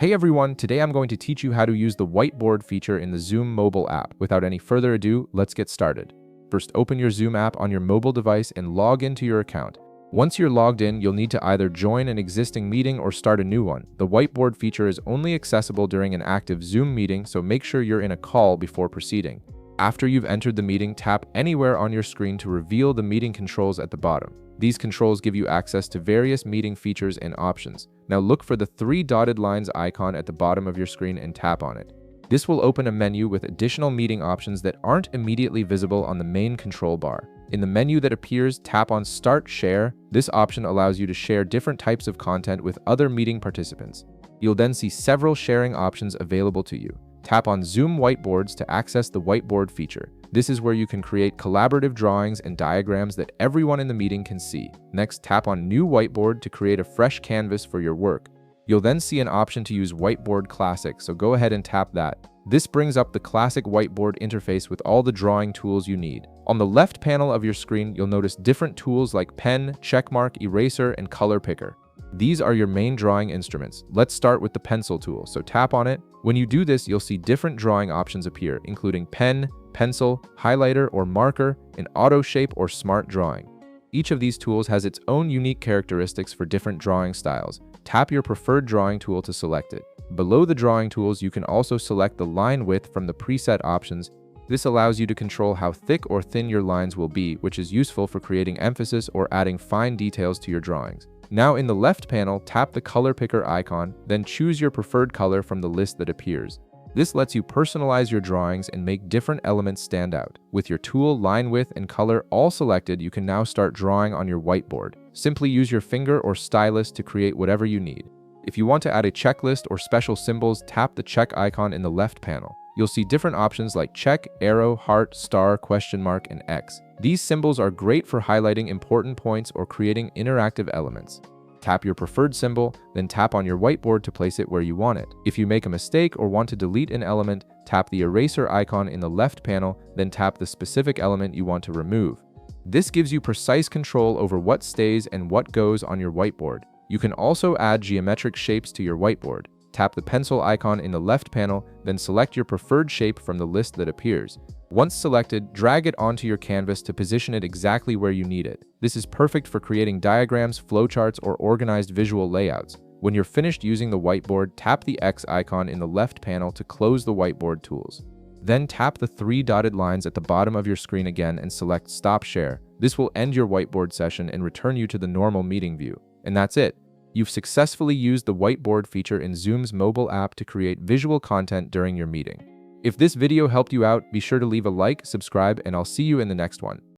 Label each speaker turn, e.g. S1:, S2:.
S1: Hey everyone, today I'm going to teach you how to use the Whiteboard feature in the Zoom mobile app. Without any further ado, let's get started. First, open your Zoom app on your mobile device and log into your account. Once you're logged in, you'll need to either join an existing meeting or start a new one. The Whiteboard feature is only accessible during an active Zoom meeting, so make sure you're in a call before proceeding. After you've entered the meeting, tap anywhere on your screen to reveal the meeting controls at the bottom. These controls give you access to various meeting features and options. Now look for the three dotted lines icon at the bottom of your screen and tap on it. This will open a menu with additional meeting options that aren't immediately visible on the main control bar. In the menu that appears, tap on Start Share. This option allows you to share different types of content with other meeting participants. You'll then see several sharing options available to you. Tap on Zoom Whiteboards to access the Whiteboard feature. This is where you can create collaborative drawings and diagrams that everyone in the meeting can see. Next, tap on New Whiteboard to create a fresh canvas for your work. You'll then see an option to use Whiteboard Classic, so go ahead and tap that. This brings up the classic Whiteboard interface with all the drawing tools you need. On the left panel of your screen, you'll notice different tools like pen, checkmark, eraser, and color picker. These are your main drawing instruments. Let's start with the pencil tool, so tap on it. When you do this, you'll see different drawing options appear, including pen, pencil, highlighter or marker, and auto shape or smart drawing. Each of these tools has its own unique characteristics for different drawing styles. Tap your preferred drawing tool to select it. Below the drawing tools, you can also select the line width from the preset options. This allows you to control how thick or thin your lines will be, which is useful for creating emphasis or adding fine details to your drawings. Now in the left panel, tap the color picker icon, then choose your preferred color from the list that appears. This lets you personalize your drawings and make different elements stand out. With your tool, line width, and color all selected, you can now start drawing on your whiteboard. Simply use your finger or stylus to create whatever you need. If you want to add a checklist or special symbols, tap the check icon in the left panel. You'll see different options like check, arrow, heart, star, question mark, and X. These symbols are great for highlighting important points or creating interactive elements. Tap your preferred symbol, then tap on your whiteboard to place it where you want it. If you make a mistake or want to delete an element, tap the eraser icon in the left panel, then tap the specific element you want to remove. This gives you precise control over what stays and what goes on your whiteboard. You can also add geometric shapes to your whiteboard. Tap the pencil icon in the left panel, then select your preferred shape from the list that appears. Once selected, drag it onto your canvas to position it exactly where you need it. This is perfect for creating diagrams, flowcharts, or organized visual layouts. When you're finished using the whiteboard, tap the X icon in the left panel to close the whiteboard tools. Then tap the three dotted lines at the bottom of your screen again and select Stop Share. This will end your whiteboard session and return you to the normal meeting view. And that's it. You've successfully used the Whiteboard feature in Zoom's mobile app to create visual content during your meeting. If this video helped you out, be sure to leave a like, subscribe, and I'll see you in the next one.